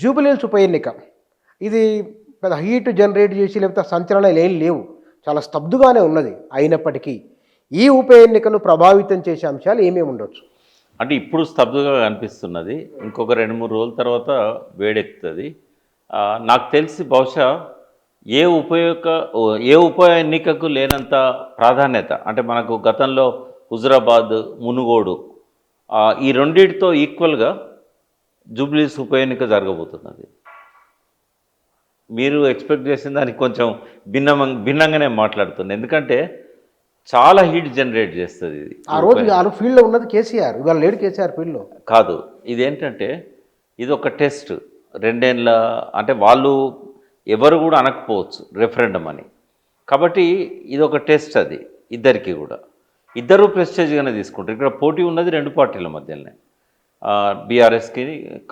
జూబిలీహిల్స్ ఉప ఎన్నిక. ఇది పెద్ద హీట్ జనరేట్ చేసి లేకపోతే సంచలనాలు ఏం లేవు. చాలా స్తబ్దుగానే ఉన్నది. అయినప్పటికీ ఈ ఉప ఎన్నికను ప్రభావితం చేసే అంశాలు ఏమేమి ఉండొచ్చు? అంటే ఇప్పుడు స్తబ్దుగా అనిపిస్తున్నది. ఇంకొక 2, 3 రోజుల తర్వాత వేడెక్కుతది. నాకు తెలిసి బహుశా ఏ ఉపయోగ ఏ ఉప ఎన్నికకు లేనంత ప్రాధాన్యత అంటే మనకు గతంలో హుజురాబాద్, మునుగోడు ఈ రెండిటితో ఈక్వల్‌గా జూబ్లీహిల్స్ ఉప ఎన్నిక జరగబోతున్నది. మీరు ఎక్స్‌పెక్ట్ చేసిన దానికి కొంచెం భిన్నంగానే మాట్లాడుతున్నా. ఎందుకంటే చాలా హీట్ జనరేట్ చేస్తది ఇది. ఆ రోజు ఫీల్డ్‌లో ఉన్నది కేసీఆర్. ఇవాళ లేడు కేసీఆర్ ఫీల్డ్‌లో. కాదు. ఇదేంటంటే ఇదొక టెస్ట్. 2 ఏళ్ల అంటే వాళ్ళు ఎవరు కూడా అనకపోవచ్చు రెఫరెండం అని. కాబట్టి ఇదొక టెస్ట్ అది ఇద్దరికీ కూడా. ఇద్దరూ ప్రెస్టేజ్‌గానే తీసుకుంటారు. ఇక్కడ పోటీ ఉన్నది 2 పార్టీల మధ్యలోనే. బీఆర్ఎస్‌కి,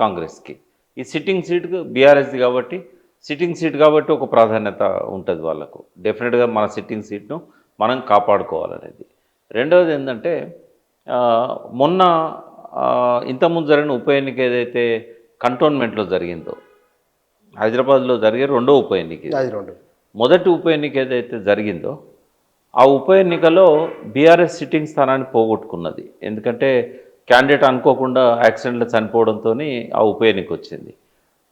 కాంగ్రెస్‌కి. ఈ సిట్టింగ్ సీట్‌కు బీఆర్ఎస్‌ది కాబట్టి సిట్టింగ్ సీట్ కాబట్టి ఒక ప్రాధాన్యత ఉంటుంది వాళ్ళకు. డెఫినెట్‌గా మన సిట్టింగ్ సీట్‌ను మనం కాపాడుకోవాలనేది. రెండవది ఏంటంటే మొన్న ఇంతకుముందు జరిగిన ఉప ఎన్నిక ఏదైతే కంటోన్మెంట్లో జరిగిందో, హైదరాబాద్లో జరిగే రెండో ఉప ఎన్నిక. మొదటి ఉప ఎన్నిక ఏదైతే జరిగిందో ఆ ఉప ఎన్నికలో బీఆర్ఎస్ సిట్టింగ్ స్థానాన్ని పోగొట్టుకున్నది. ఎందుకంటే క్యాండిడేట్ అనుకోకుండా యాక్సిడెంట్లో చనిపోవడంతో ఆ ఉప ఎన్నిక వచ్చింది.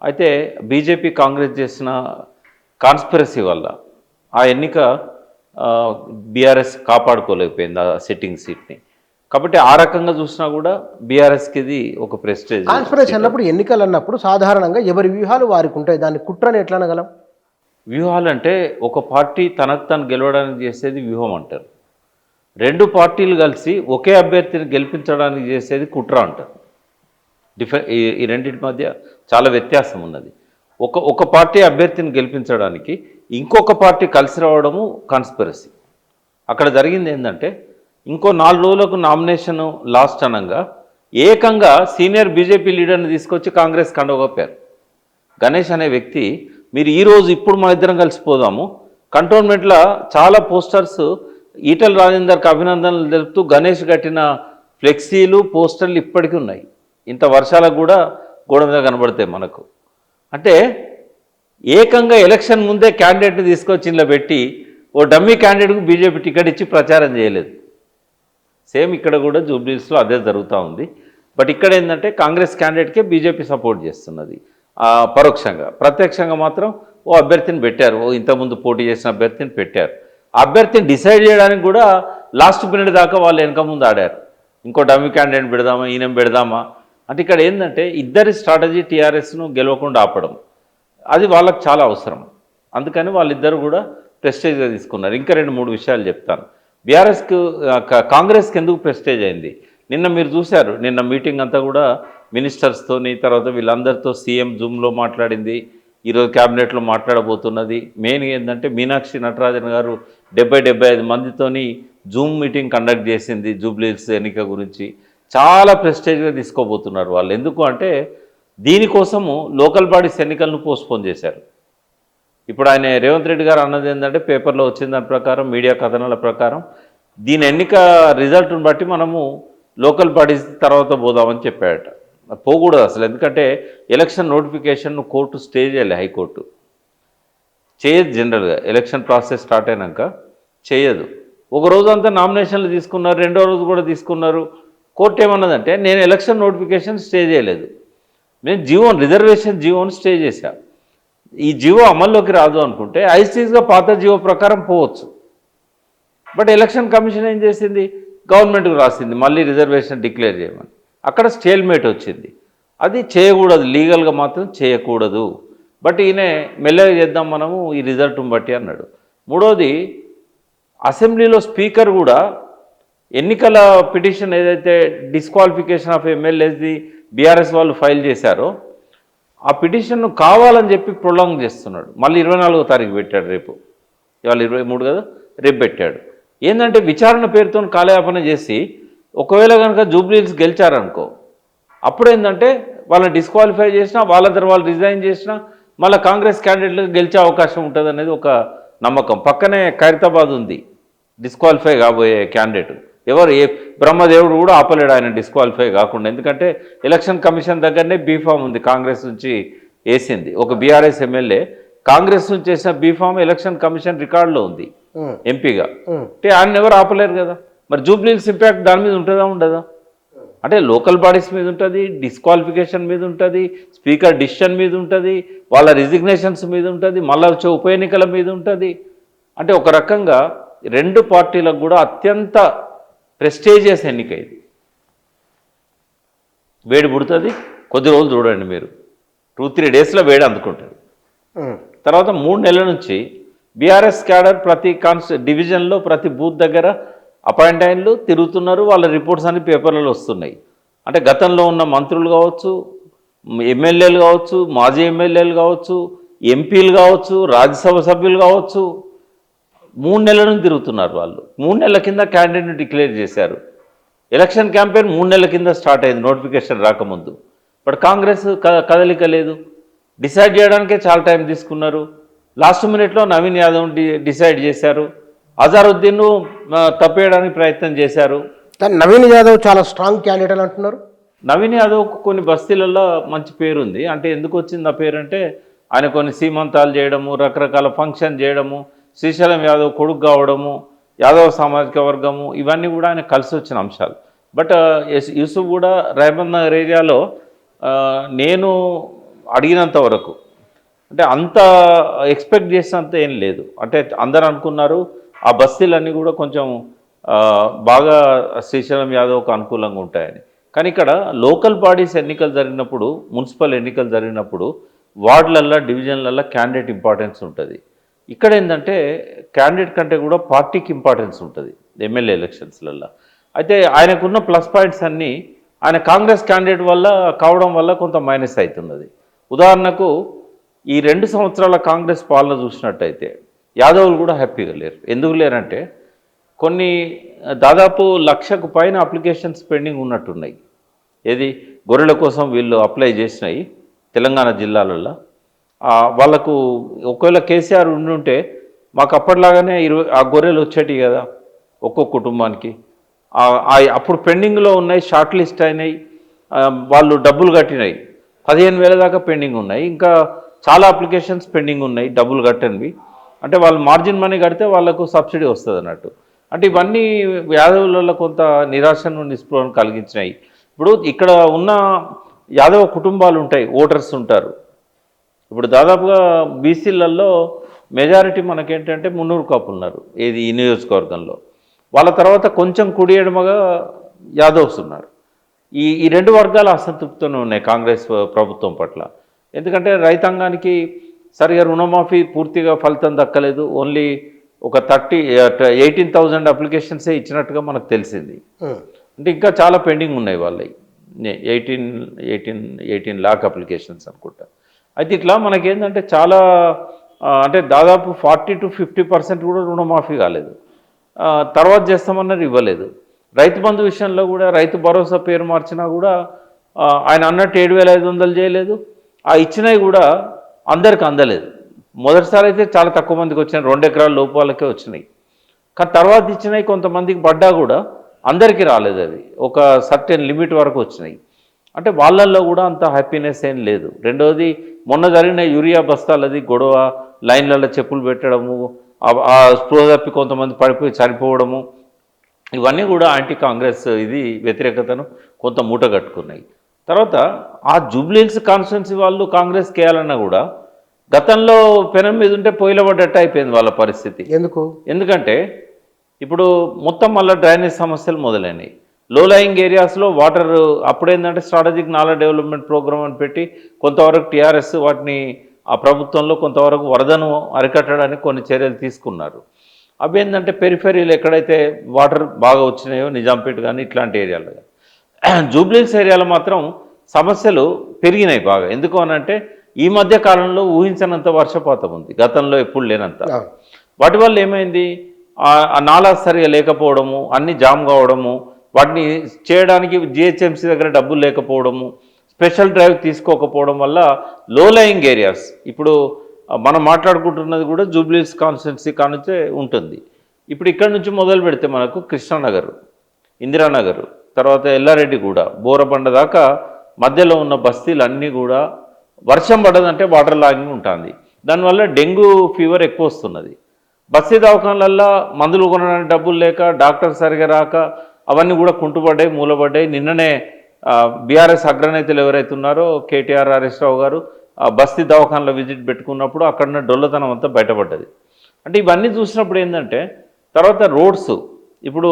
అయితే బీజేపీ కాంగ్రెస్ చేసిన కాన్స్పిరసీ వల్ల ఆ ఎన్నిక బీఆర్ఎస్ కాపాడుకోలేకపోయింది ఆ సిట్టింగ్ సీట్ని. కాబట్టి ఆ రకంగా చూసినా కూడా బీఆర్ఎస్కి ఇది ఒక ప్రెస్టేజ్. కాన్స్పిరసీ అన్నప్పుడు, ఎన్నికలు అన్నప్పుడు సాధారణంగా ఎవరి వ్యూహాలు వారికి ఉంటాయి. దాన్ని కుట్రని ఎట్లా అనగలం? వ్యూహాలు అంటే ఒక పార్టీ తనకు తను గెలవడానికి చేసేది వ్యూహం అంటారు. 2 పార్టీలు కలిసి ఒకే అభ్యర్థిని గెలిపించడానికి చేసేది కుట్ర అంటారు. ఈ రెండింటి మధ్య చాలా వ్యత్యాసం ఉన్నది. ఒక పార్టీ అభ్యర్థిని గెలిపించడానికి ఇంకొక పార్టీ కలిసి రావడము కాన్స్పిరసీ. అక్కడ జరిగింది ఏంటంటే ఇంకో 4 రోజులకు నామినేషన్ లాస్ట్ అనగా ఏకంగా సీనియర్ బీజేపీ లీడర్ని తీసుకొచ్చి కాంగ్రెస్ కండగొప్పారు. గణేష్ అనే వ్యక్తి మీరు ఈరోజు ఇప్పుడు మన ఇద్దరం కలిసిపోదాము, కంటోన్మెంట్లో చాలా పోస్టర్స్ ఈటల రాజేందర్కి అభినందనలు తెలుపుతూ గణేష్ కట్టిన ఫ్లెక్సీలు పోస్టర్లు ఇప్పటికీ ఉన్నాయి. ఇంత వర్షాలకు కూడా గోడ మీద కనబడతాయి మనకు. అంటే ఏకంగా ఎలక్షన్ ముందే క్యాండిడేట్ని తీసుకొచ్చి ఇలా పెట్టి ఓ డమ్మీ క్యాండిడేట్కు బీజేపీ టికెట్ ఇచ్చి ప్రచారం చేయలేదు. సేమ్ ఇక్కడ కూడా జూబ్లీహిల్స్లో అదే జరుగుతూ ఉంది. బట్ ఇక్కడ ఏంటంటే కాంగ్రెస్ క్యాండిడేట్కే బీజేపీ సపోర్ట్ చేస్తున్నది పరోక్షంగా. ప్రత్యక్షంగా మాత్రం ఓ అభ్యర్థిని పెట్టారు, ఓ ఇంతకుముందు పోటీ చేసిన అభ్యర్థిని పెట్టారు. ఆ అభ్యర్థిని డిసైడ్ చేయడానికి కూడా లాస్ట్ మినిట్ దాకా వాళ్ళు వెనక ముందు ఆడారు. ఇంకో డమ్మీ క్యాండిడేట్ పెడదామా, ఈయన పెడదామా అంటే ఇక్కడ ఏంటంటే ఇద్దరి స్ట్రాటజీ టీఆర్ఎస్ను గెలవకుండా ఆపడం, అది వాళ్ళకి చాలా అవసరం. అందుకని వాళ్ళిద్దరు కూడా ప్రెస్టేజ్గా తీసుకున్నారు. ఇంకా 2-3 విషయాలు చెప్తాను. బీఆర్ఎస్కు కాంగ్రెస్కి ఎందుకు ప్రెస్టేజ్ అయింది? నిన్న మీరు చూశారు, నిన్న మీటింగ్ అంతా కూడా మినిస్టర్స్తోని, తర్వాత వీళ్ళందరితో సీఎం జూమ్లో మాట్లాడింది, ఈరోజు క్యాబినెట్లో మాట్లాడబోతున్నది. మెయిన్ ఏంటంటే మీనాక్షి నటరాజన్ గారు 70-75 మందితోని జూమ్ మీటింగ్ కండక్ట్ చేసింది జూబ్లీహిల్స్ ఎన్నిక గురించి. చాలా ప్రెస్టేజ్గా తీసుకోబోతున్నారు వాళ్ళు. ఎందుకు అంటే దీనికోసము లోకల్ బాడీస్ ఎన్నికలను పోస్ట్పోన్ చేశారు. ఇప్పుడు ఆయన రేవంత్ రెడ్డి గారు అన్నది ఏంటంటే పేపర్లో వచ్చిన దాని ప్రకారం, మీడియా కథనాల ప్రకారం దీని ఎన్నిక రిజల్ట్ని బట్టి మనము లోకల్ బాడీస్ తర్వాత పోదామని చెప్పాడట. పోకూడదు అసలు. ఎందుకంటే ఎలక్షన్ నోటిఫికేషన్ను కోర్టు స్టే చేయాలి, హైకోర్టు చేయదు. జనరల్గా ఎలక్షన్ ప్రాసెస్ స్టార్ట్ అయినాక చేయదు. ఒక రోజు అంతా నామినేషన్లు తీసుకున్నారు, 2వ రోజు కూడా తీసుకున్నారు. కోర్టు ఏమన్నదంటే నేను ఎలక్షన్ నోటిఫికేషన్ స్టే చేయలేదు, నేను రిజర్వేషన్ జీవోని స్టే చేశా. ఈ జీవో అమల్లోకి రాదు అనుకుంటే ఐసీస్గా పాత జీవో ప్రకారం పోవచ్చు. బట్ ఎలక్షన్ కమిషన్ ఏం చేసింది? గవర్నమెంట్కి రాసింది మళ్ళీ రిజర్వేషన్ డిక్లేర్ చేయమని. అక్కడ స్టేల్మేట్ వచ్చింది. అది చేయకూడదు, లీగల్గా మాత్రం చేయకూడదు. బట్ ఈయన మెల్లగా చేద్దాం మనము ఈ రిజల్ట్ని బట్టి అన్నాడు. మూడోది, అసెంబ్లీలో స్పీకర్ కూడా ఎన్నికల పిటిషన్ ఏదైతే డిస్క్వాలిఫికేషన్ ఆఫ్ ఎమ్మెల్యేస్ది బీఆర్ఎస్ వాళ్ళు ఫైల్ చేశారో ఆ పిటిషన్ను కావాలని చెప్పి ప్రొలాంగ్ చేస్తున్నాడు. మళ్ళీ 24వ తారీఖు పెట్టాడు. రేపు ఇవాళ 23 కదా, రేపు పెట్టాడు. ఏంటంటే విచారణ పేరుతో కాలయాపన చేసి ఒకవేళ కనుక జూబ్లీహిల్స్ గెలిచారనుకో, అప్పుడేంటంటే వాళ్ళని డిస్క్వాలిఫై చేసినా, వాళ్ళ దగ్గర వాళ్ళు రిజైన్ చేసినా మళ్ళీ కాంగ్రెస్ క్యాండిడేట్లకు గెలిచే అవకాశం ఉంటుంది అనేది ఒక నమ్మకం. పక్కనే ఖైరతాబాద్ ఉంది డిస్క్వాలిఫై కాబోయే క్యాండిడేట్. ఎవరు బ్రహ్మదేవుడు కూడా ఆపలేడు ఆయన డిస్క్వాలిఫై కాకుండా. ఎందుకంటే ఎలక్షన్ కమిషన్ దగ్గరనే బీఫామ్ ఉంది కాంగ్రెస్ నుంచి వేసింది. ఒక బీఆర్ఎస్ ఎమ్మెల్యే కాంగ్రెస్ నుంచి చేసిన బీఫామ్ ఎలక్షన్ కమిషన్ రికార్డులో ఉంది ఎంపీగా. అంటే ఆయన ఎవరు ఆపలేరు కదా. మరి జూబ్లీహిల్స్ ఇంపాక్ట్ దాని మీద ఉంటుందా ఉండదా? అంటే లోకల్ బాడీస్ మీద ఉంటుంది, డిస్క్వాలిఫికేషన్ మీద ఉంటుంది, స్పీకర్ డిసిషన్ మీద ఉంటుంది, వాళ్ళ రిజిగ్నేషన్స్ మీద ఉంటుంది, మళ్ళీ వచ్చే ఉప ఎన్నికల మీద ఉంటుంది. అంటే ఒక రకంగా రెండు పార్టీలకు కూడా అత్యంత ప్రెస్టేజియస్ ఎన్నిక ఇది. వేడి పుడుతుంది, కొద్ది రోజులు చూడండి మీరు, 2-3 డేస్లో వేడి అందుకుంటుంది. తర్వాత 3 నెలల నుంచి బీఆర్ఎస్ క్యాడర్ ప్రతి డివిజన్లో ప్రతి బూత్ దగ్గర అపాయింట్ అయిన్లు తిరుగుతున్నారు. వాళ్ళ రిపోర్ట్స్ అన్ని పేపర్లలో వస్తున్నాయి. అంటే గతంలో ఉన్న మంత్రులు కావచ్చు, ఎమ్మెల్యేలు కావచ్చు, మాజీ ఎమ్మెల్యేలు కావచ్చు, ఎంపీలు కావచ్చు, రాజ్యసభ సభ్యులు కావచ్చు, 3 నెలల నుంచి తిరుగుతున్నారు. వాళ్ళు 3 నెలల కింద క్యాండిడేట్ని డిక్లేర్ చేశారు. ఎలక్షన్ క్యాంపెయిన్ 3 నెలల కింద స్టార్ట్ అయింది నోటిఫికేషన్ రాకముందు. బట్ కాంగ్రెస్ కదలిక లేదు. డిసైడ్ చేయడానికే చాలా టైం తీసుకున్నారు. లాస్ట్ మినిట్లో నవీన్ యాదవ్ డిసైడ్ చేశారు. అజారుద్దీన్ను తప్పేయడానికి ప్రయత్నం చేశారు. కానీ నవీన్ యాదవ్ చాలా స్ట్రాంగ్ క్యాండిడేట్ అని అంటున్నారు. నవీన్ యాదవ్కు కొన్ని బస్తీలలో మంచి పేరుంది. అంటే ఎందుకు వచ్చింది ఆ పేరు అంటే, ఆయన కొన్ని సీమంతాలు చేయడము, రకరకాల ఫంక్షన్ చేయడము, శ్రీశైలం యాదవ్ కొడుకు కావడము, యాదవ్ సామాజిక వర్గము, ఇవన్నీ కూడా ఆయన కలిసి వచ్చిన అంశాలు. బట్ యూసుఫ్ కూడా రైమన్ నగర్ ఏరియాలో నేను అడిగినంత వరకు అంటే అంత ఎక్స్పెక్ట్ చేసినంత ఏం లేదు. అంటే అందరు అనుకున్నారు ఆ బస్తీలన్నీ కూడా కొంచెం బాగా శ్రీశైలం యాదవ్కు అనుకూలంగా ఉంటాయని. కానీ ఇక్కడ లోకల్ బాడీస్ ఎన్నికలు జరిగినప్పుడు, మున్సిపల్ ఎన్నికలు జరిగినప్పుడు వార్డులల్లో, డివిజన్లల్లో క్యాండిడేట్ ఇంపార్టెన్స్ ఉంటుంది. ఇక్కడ ఏంటంటే క్యాండిడేట్ కంటే కూడా పార్టీకి ఇంపార్టెన్స్ ఉంటుంది ఎమ్మెల్యే ఎలక్షన్స్లలో. అయితే ఆయనకున్న ప్లస్ పాయింట్స్ అన్నీ ఆయన కాంగ్రెస్ క్యాండిడేట్ వల్ల కావడం వల్ల కొంత మైనస్ అవుతున్నది. ఉదాహరణకు ఈ 2 సంవత్సరాల కాంగ్రెస్ పాలన చూసినట్టయితే యాదవులు కూడా హ్యాపీగా లేరు. ఎందుకు లేరంటే కొన్ని దాదాపు 1,00,000కు పైన అప్లికేషన్స్ పెండింగ్ ఉన్నట్టున్నాయి. ఏది గొర్రెల కోసం వీళ్ళు అప్లై చేసినాయి తెలంగాణ జిల్లాలలో. వాళ్ళకు ఒకవేళ కేసీఆర్ ఉండుంటే మాకు అప్పటిలాగానే ఆ గొర్రెలు వచ్చేటివి కదా ఒక్కొక్క కుటుంబానికి. అప్పుడు పెండింగ్లో ఉన్నాయి, షార్ట్ లిస్ట్ అయినాయి, వాళ్ళు డబ్బులు కట్టినాయి, 15,000 దాకా పెండింగ్ ఉన్నాయి. ఇంకా చాలా అప్లికేషన్స్ పెండింగ్ ఉన్నాయి డబ్బులు కట్టనివి. అంటే వాళ్ళు మార్జిన్ మనీ కడితే వాళ్ళకు సబ్సిడీ వస్తుంది అన్నట్టు. అంటే ఇవన్నీ యాదవులలో కొంత నిరాశను, నిస్పృహను కలిగించినాయి. ఇప్పుడు ఇక్కడ ఉన్న యాదవ కుటుంబాలు ఉంటాయి, ఓటర్స్ ఉంటారు. ఇప్పుడు దాదాపుగా బీసీలలో మెజారిటీ మనకేంటంటే 300 కాపులు ఉన్నారు ఈ నియోజకవర్గంలో. వాళ్ళ తర్వాత కొంచెం కుడి ఎడమగా యాదవ్స్ ఉన్నారు. ఈ 2 వర్గాలు అసంతృప్తితోనే ఉన్నాయి కాంగ్రెస్ ప్రభుత్వం పట్ల. ఎందుకంటే రైతాంగానికి సరిగా రుణమాఫీ పూర్తిగా ఫలితం దక్కలేదు. ఓన్లీ ఒక 18,000 అప్లికేషన్సే ఇచ్చినట్టుగా మనకు తెలిసింది. అంటే ఇంకా చాలా పెండింగ్ ఉన్నాయి వాళ్ళవి, 18 lakh అప్లికేషన్స్ అనుకుంటా. అయితే ఇట్లా మనకేంటంటే చాలా అంటే దాదాపు 40 to 50% కూడా రుణమాఫీ కాలేదు. తర్వాత చేస్తామన్నారు, ఇవ్వలేదు. రైతు బంధు విషయంలో కూడా రైతు భరోసా పేరు మార్చినా కూడా ఆయన అన్నట్టు 7,500 చేయలేదు. ఆ ఇచ్చినవి కూడా అందరికి అందలేదు. మొదటిసారి అయితే చాలా తక్కువ మందికి వచ్చినాయి, 2 ఎకరాల లోపు వాళ్ళకే వచ్చినాయి. కానీ తర్వాత ఇచ్చినవి కొంతమందికి పడ్డా కూడా అందరికీ రాలేదు. అది ఒక సర్టెన్ లిమిట్ వరకు వచ్చినాయి. అంటే వాళ్ళల్లో కూడా అంత హ్యాపీనెస్ ఏం లేదు. రెండవది, మొన్న జరిగిన యూరియా బస్తాలది గొడవ, లైన్లలో చెప్పులు పెట్టడము, ఆ స్పృహ తప్పి కొంతమంది పడిపోయి చనిపోవడము, ఇవన్నీ కూడా యాంటీ కాంగ్రెస్ వ్యతిరేకతను కొంత మూట కట్టుకున్నాయి. తర్వాత ఆ జూబ్లీహిల్స్ కాన్స్టిట్యున్సీ వాళ్ళు కాంగ్రెస్కి వేయాలన్నా కూడా గతంలో పెనం మీద ఉంటే పొయ్యిలో పడ్డట్టు అయిపోయింది వాళ్ళ పరిస్థితి. ఎందుకంటే ఇప్పుడు మొత్తం మళ్ళీ డ్రైనేజ్ సమస్యలు మొదలైనవి. లో లయింగ్ ఏరియాస్లో వాటర్ అప్పుడేంటంటే స్ట్రాటజిక్ నాలా డెవలప్మెంట్ ప్రోగ్రామ్ అని పెట్టి కొంతవరకు టీఆర్ఎస్ వాటిని ఆ ప్రభుత్వంలో కొంతవరకు వరదను అరికట్టడానికి కొన్ని చర్యలు తీసుకున్నారు. అవి ఏంటంటే పెరిఫెరీలు ఎక్కడైతే వాటర్ బాగా వచ్చినాయో, నిజాంపేట కానీ ఇట్లాంటి ఏరియాలో. జూబ్లీహిల్స్ ఏరియాలో మాత్రం సమస్యలు పెరిగినాయి బాగా. ఎందుకు అనంటే ఈ మధ్య కాలంలో ఊహించనంత వర్షపాతం ఉంది, గతంలో ఎప్పుడు లేనంత. వాటి వల్ల ఏమైంది, ఆ నాలా సరిగా లేకపోవడము, అన్నీ జామ్ కావడము, వాటిని చేయడానికి జిహెచ్ఎంసీ దగ్గర డబ్బులు లేకపోవడము, స్పెషల్ డ్రైవ్ తీసుకోకపోవడం వల్ల లో లయింగ్ ఏరియాస్, ఇప్పుడు మనం మాట్లాడుకుంటున్నది కూడా జూబ్లీహిల్స్ కాన్స్టిట్యున్సీ కానుంచే ఉంటుంది. ఇప్పుడు ఇక్కడ నుంచి మొదలు పెడితే మనకు కృష్ణానగర్, ఇందిరానగర్, తర్వాత ఎల్లారెడ్డిగూడ, బోరబండ దాకా మధ్యలో ఉన్న బస్తీలు అన్నీ కూడా వర్షం పడదంటే వాటర్ లాగింగ్ ఉంటుంది. దానివల్ల డెంగ్యూ ఫీవర్ ఎక్కువ వస్తున్నది. బస్తీ దవాఖానలల్లో మందులు కొనడానికి డబ్బులు లేక, డాక్టర్ సరిగా రాక అవన్నీ కూడా కుంటుపడ్డాయి, మూలపడ్డాయి. నిన్ననే బీఆర్ఎస్ అగ్రనేతలు ఎవరైతే ఉన్నారో కేటీఆర్, హరీష్ రావు గారు బస్తీ దవాఖానలో విజిట్ పెట్టుకున్నప్పుడు అక్కడున్న డొల్లతనం అంతా బయటపడ్డది. అంటే ఇవన్నీ చూసినప్పుడు ఏంటంటే, తర్వాత రోడ్స్ ఇప్పుడు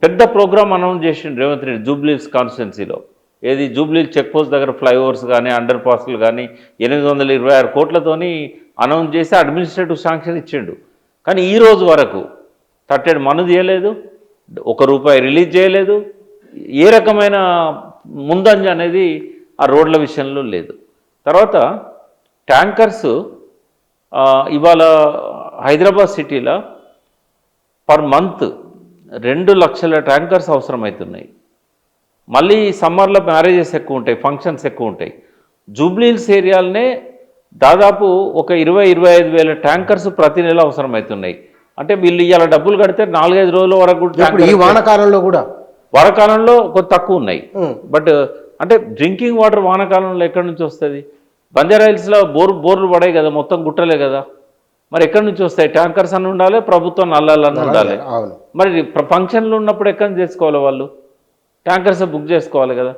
పెద్ద ప్రోగ్రామ్ అనౌన్స్ చేసిండు రేవంత్ రెడ్డి జూబ్లీహిల్స్ కాన్స్టిట్యున్సీలో. ఏది జూబ్లీహిల్స్ చెక్ పోస్ట్ దగ్గర ఫ్లైఓవర్స్ కానీ, అండర్ పాస్లు కానీ 826 కోట్లతోని అనౌన్స్ చేసి అడ్మినిస్ట్రేటివ్ శాంక్షన్ ఇచ్చిండు. కానీ ఈ రోజు వరకు తట్టెడు మను తీయలేదు, ₹1 రిలీజ్ చేయలేదు. ఏ రకమైన ముందంజ అనేది ఆ రోడ్ల విషయంలో లేదు. తర్వాత ట్యాంకర్స్ ఇవాళ హైదరాబాద్ సిటీలో పర్ మంత్ 2 లక్షల ట్యాంకర్స్ అవసరమవుతున్నాయి. మళ్ళీ సమ్మర్లో మ్యారేజెస్ ఎక్కువ ఉంటాయి, ఫంక్షన్స్ ఎక్కువ ఉంటాయి. జూబ్లీహిల్స్ ఏరియాలనే దాదాపు ఒక 20-25 వేల ట్యాంకర్స్ ప్రతి నెల అవసరమవుతున్నాయి. అంటే వీళ్ళు ఇవాళ డబ్బులు కడితే 4-5 రోజుల వరకు ఈ వానాకాలంలో కూడా వానాకాలంలో కొంత తక్కువ ఉన్నాయి. బట్ అంటే డ్రింకింగ్ వాటర్ వానాకాలంలో ఎక్కడి నుంచి వస్తుంది? బంజారాహిల్స్లో బోర్లు పడాయి కదా, మొత్తం గుట్టలే కదా, మరి ఎక్కడి నుంచి వస్తాయి? ట్యాంకర్స్ అని ఉండాలి, ప్రభుత్వం నల్లాలని ఉండాలి. మరి ఫంక్షన్లు ఉన్నప్పుడు ఎక్కడి నుంచి చేసుకోవాలి? వాళ్ళు ట్యాంకర్స్ బుక్ చేసుకోవాలి కదా.